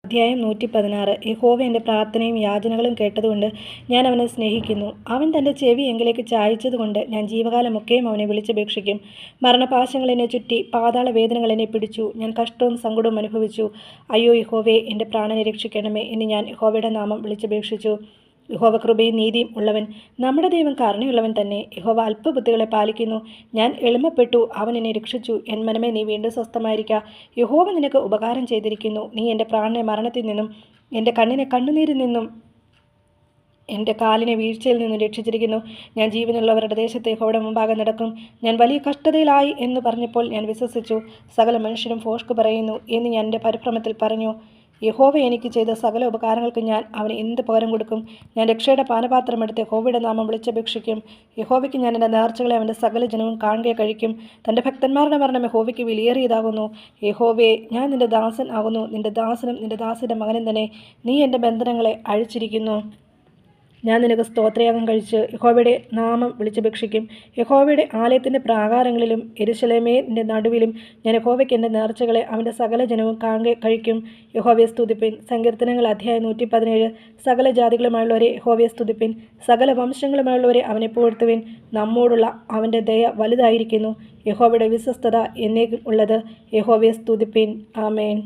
അധ്യായം 116. യഹോവ എൻ്റെ പ്രാർത്ഥനയും യാചനകളും കേട്ടതുകൊണ്ട് ഞാൻ അവനെ സ്നേഹിക്കുന്നു. അവൻ തൻ്റെ ചെവി എങ്കിലേക്ക് ചായച്ചതുകൊണ്ട് ഞാൻ ജീവകാലമൊക്കെയും അവനെ വിളിച്ചപേക്ഷിക്കും. മരണപാശങ്ങൾ എന്നെ ചുറ്റി, പാതാള വേദനകൾ എന്നെ പിടിച്ചു. ഞാൻ കഷ്ടവും സങ്കടവും അനുഭവിച്ചു. അയ്യോ യഹോവേ, എൻ്റെ പ്രാണനെ രക്ഷിക്കണമേ എന്ന് ഞാൻ യഹോവയുടെ നാമം വിളിച്ചപേക്ഷിച്ചു. യഹോവ കൃപയും നീതിയും ഉള്ളവൻ, നമ്മുടെ ദൈവം കരുണയുള്ളവൻ തന്നെ. യഹോവ അല്പബുദ്ധികളെ പാലിക്കുന്നു. ഞാൻ എളിമപ്പെട്ടു, അവൻ എന്നെ രക്ഷിച്ചു. എൻ മനമേ, നീ വീണ്ടും സ്വസ്ഥമായിരിക്കുക. യഹോവ നിനക്ക് ഉപകാരം ചെയ്തിരിക്കുന്നു. നീ എൻ്റെ പ്രാണനെ മരണത്തിൽ നിന്നും, എൻ്റെ കണ്ണിനെ കണ്ണുനീരിൽ നിന്നും, എൻ്റെ കാലിനെ വീഴ്ചയിൽ നിന്നും രക്ഷിച്ചിരിക്കുന്നു. ഞാൻ ജീവനുള്ളവരുടെ ദേശത്ത് യഹോവയുടെ മുമ്പാകെ നടക്കും. ഞാൻ വലിയ കഷ്ടതയിലായി എന്ന് പറഞ്ഞപ്പോൾ ഞാൻ വിശ്വസിച്ചു. സകല മനുഷ്യരും ഭോഷ്ക് പറയുന്നു എന്ന് ഞാൻ എൻ്റെ പരിഭ്രമത്തിൽ പറഞ്ഞു. യഹോവ എനിക്ക് ചെയ്ത സകല ഉപകാരങ്ങൾക്ക് ഞാൻ അവന് എന്ത് പകരം കൊടുക്കും? ഞാൻ രക്ഷയുടെ പാനപാത്രമെടുത്ത് യഹോവയുടെ നാമം വിളിച്ചപേക്ഷിക്കും. യഹോവയ്ക്ക് ഞാൻ എൻ്റെ നേർച്ചകളെ അവൻ്റെ സകല ജനവും കാണുകയെ കഴിക്കും. തൻ്റെ ഭക്തന്മാരുടെ മരണം യഹോവയ്ക്ക് വിലയേറിയതാകുന്നു. യഹോവേ, ഞാൻ നിൻ്റെ ദാസൻ ആകുന്നു, നിൻ്റെ ദാസനും നിൻ്റെ ദാസിൻ്റെ മകനും തന്നെ. നീ എൻ്റെ ബന്ധനങ്ങളെ അഴിച്ചിരിക്കുന്നു. ഞാൻ നിനക്ക് സ്തോത്രയാഗം കഴിച്ച് യഹോവയുടെ നാമം വിളിച്ചപേക്ഷിക്കും. യഹോവയുടെ ആലയത്തിൻ്റെ പ്രാകാരങ്ങളിലും യെരൂശലേമിൻ്റെ നടുവിലും ഞാൻ യഹോവയ്ക്ക് എൻ്റെ നേർച്ചകളെ അവൻ്റെ സകല ജനവും കാണുകയെ കഴിക്കും. യഹോവയെ സ്തുതിപ്പിൻ. സങ്കീർത്തനങ്ങൾ അധ്യായം 117. സകല ജാതികളുമായുള്ളവരെ യഹോവയെ സ്തുതിപ്പിൻ. സകല വംശങ്ങളുമായുള്ളവരെ അവനെ പുകഴ്ത്തുവിൻ. നമ്മോടുള്ള അവൻ്റെ ദയ വലുതായിരിക്കുന്നു. യഹോവയുടെ വിശ്വസ്തത എന്നേക്കും ഉള്ളത്. യഹോവയെ സ്തുതിപ്പിൻ. ആമേൻ.